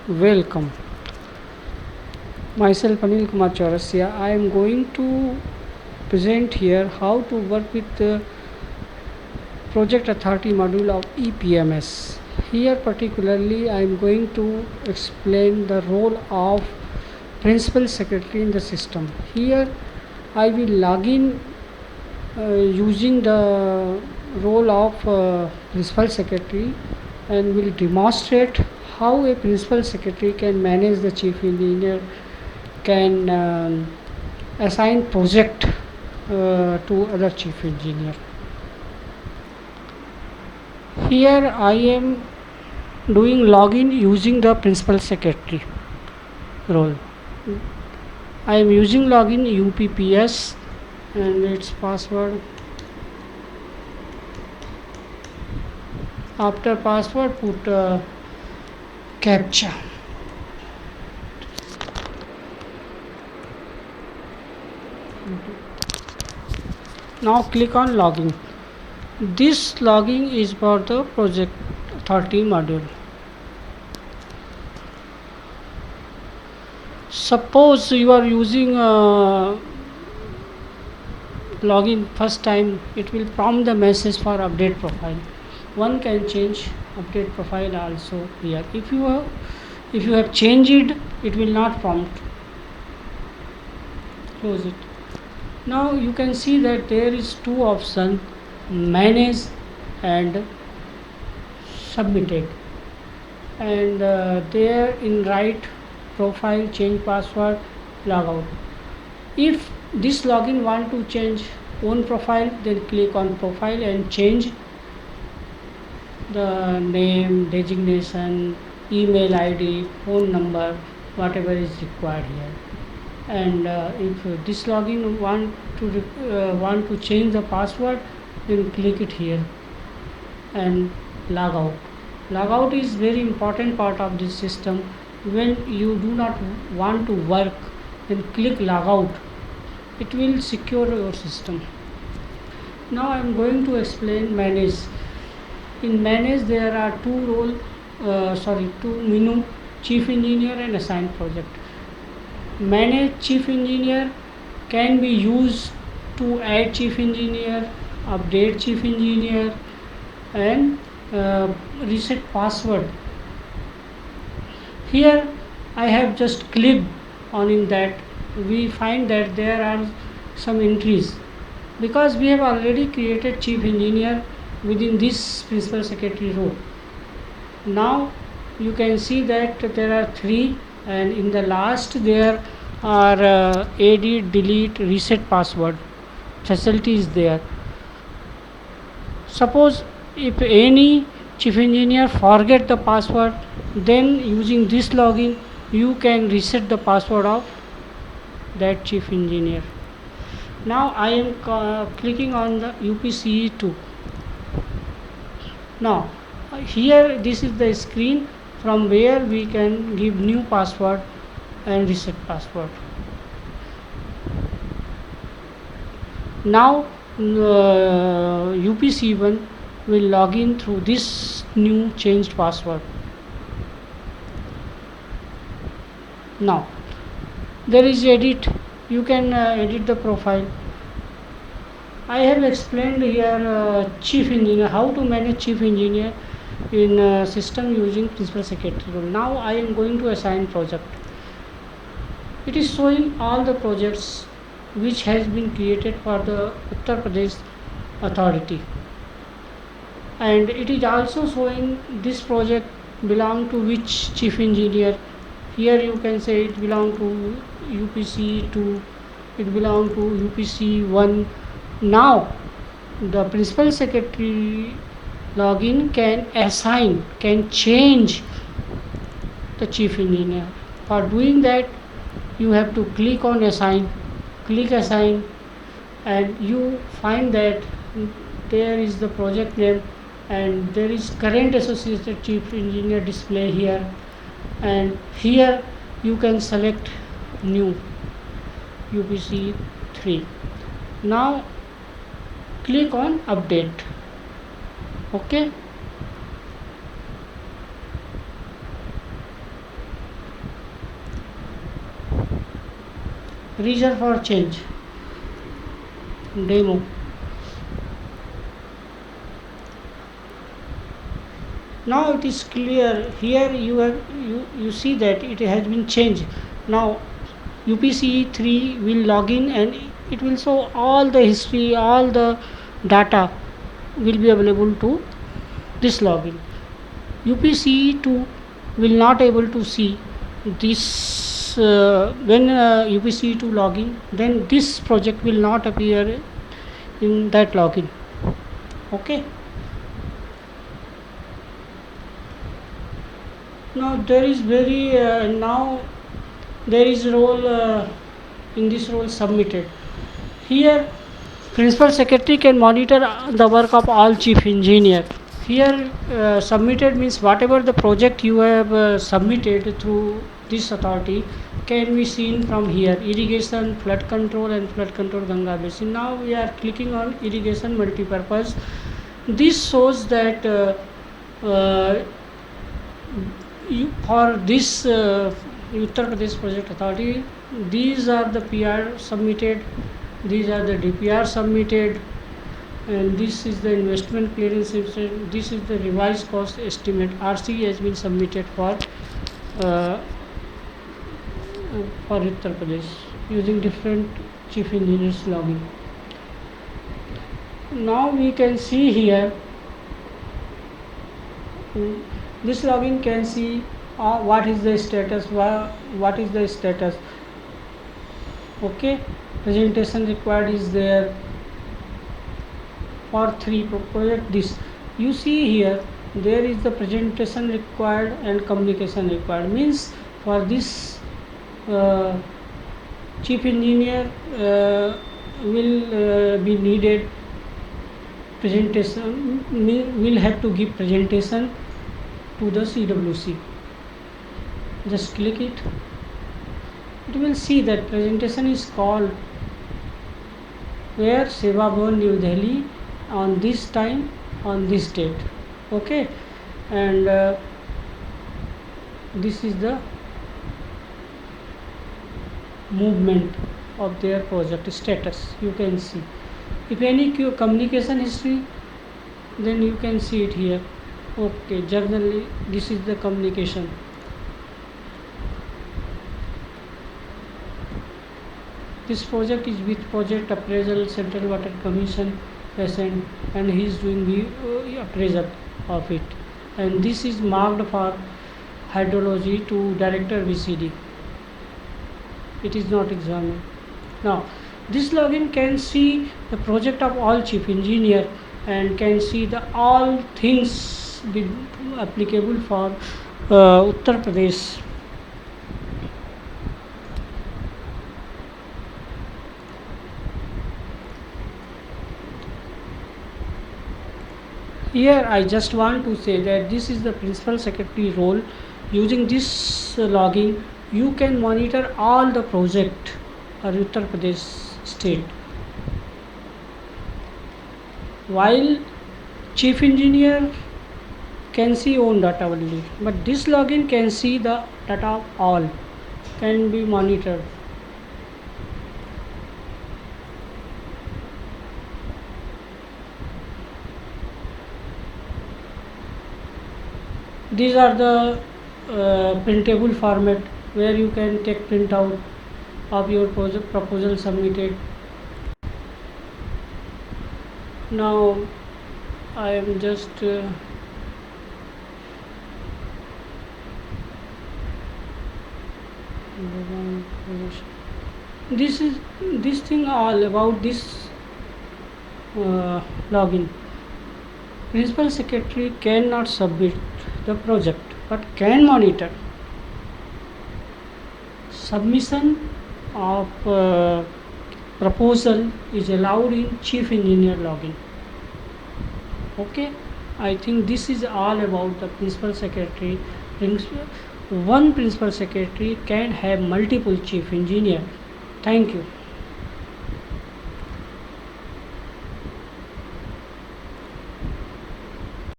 Welcome. Myself Anil Kumar Chaurasia. I am going to present here how to work with the Project Authority module of EPMS. Here particularly I am going to explain the role of Principal Secretary in the system. Here I will log in using the role of Principal Secretary and will demonstrate how a Principal Secretary can manage the Chief Engineer, can assign project to other Chief Engineer. Here I am doing login using the Principal Secretary role. I am using login UPPS and its password. After password put captcha. Now click on login. This login is for the Project Authority module. Suppose you are using login first time, it will prompt the message for update profile. One can change update profile also here. If you have changed it will not prompt. Close it. Now you can see that there is two options, manage and submitted, and there in right profile, change password, logout. If this login want to change own profile, then click on profile and change the name, designation, email ID, phone number, whatever is required here. And if this login want to change the password, then click it here and log out. Log out is very important part of this system. When you do not want to work, then click log out. It will secure your system. Now I am going to explain manage. In manage there are two menu, chief engineer and assign project. Manage chief engineer can be used to add chief engineer, update chief engineer, and reset password. Here I have just clicked on in that. We find that there are some entries because we have already created chief engineer within this Principal Secretary role. Now you can see that there are three, and in the last there are edit, delete, reset password facility is there. Suppose if any chief engineer forget the password, then using this login you can reset the password of that chief engineer. Now I am clicking on the UPCE2. Now here this is the screen from where we can give new password and reset password. Now UPC1 will log in through this new changed password. Now there is edit. You can edit the profile. I have explained here chief engineer, how to manage chief engineer in system using Principal Secretary role. Now I am going to assign project. It is showing all the projects which has been created for the Uttar Pradesh Authority, and it is also showing this project belong to which chief engineer. Here you can say it belong to UPC2, it belong to UPC1. Now the Principal Secretary login can assign, can change the chief engineer. For doing that you have to click on assign, click assign, and you find that there is the project name and there is current associated chief engineer display here, and here you can select new UPC3. Now click on update. Okay, reserve for change demo. Now it is clear here. You see that it has been changed. Now UPC3 will log in and it will show all the history, all the data will be available to this login. UPC2 will not able to see this when UPC2 login, then this project will not appear in that login. Okay. Now there is now there is role in this role submitted. Here principal secretary can monitor the work of all chief engineer. Here submitted means whatever the project you have submitted through this authority can be seen from here: irrigation, flood control and flood control Ganga basin. Now we are clicking on irrigation multipurpose. This shows that for this Uttar Pradesh Project Authority, these are the PR submitted, these are the DPR submitted, and this is the investment clearance. This is the revised cost estimate. RC has been submitted for Uttar Pradesh using different chief engineers login. Now we can see here. This login can see what is the status, what is the status. Okay, presentation required is there for 3 project. This you see here, there is the presentation required and communication required, means for this chief engineer will be needed presentation, will have to give presentation to the CWC. Just click it. It will see that presentation is called where Seva Bhavan, New Delhi, on this time, on this date. Okay, and this is the movement of their project status. You can see if any communication history, then you can see it here. Okay, generally this is the communication. This project is with Project Appraisal, Central Water Commission present, and he is doing the appraisal of it, and this is marked for hydrology to Director VCD. It is not examined. Now this login can see the project of all chief engineer and can see the all things be applicable for Uttar Pradesh. Here I just want to say that this is the principal secretary role. Using this login, you can monitor all the project of Uttar Pradesh state, while chief engineer can see own data only, but this login can see the data of all, can be monitored. These are the printable format where you can take printout of your project proposal submitted. Now I am just this thing all about this login. Principal secretary cannot submit the project but can monitor. Submission of proposal is allowed in chief engineer login. Okay, I think this is all about the principal secretary. One principal secretary can have multiple chief engineer. Thank you.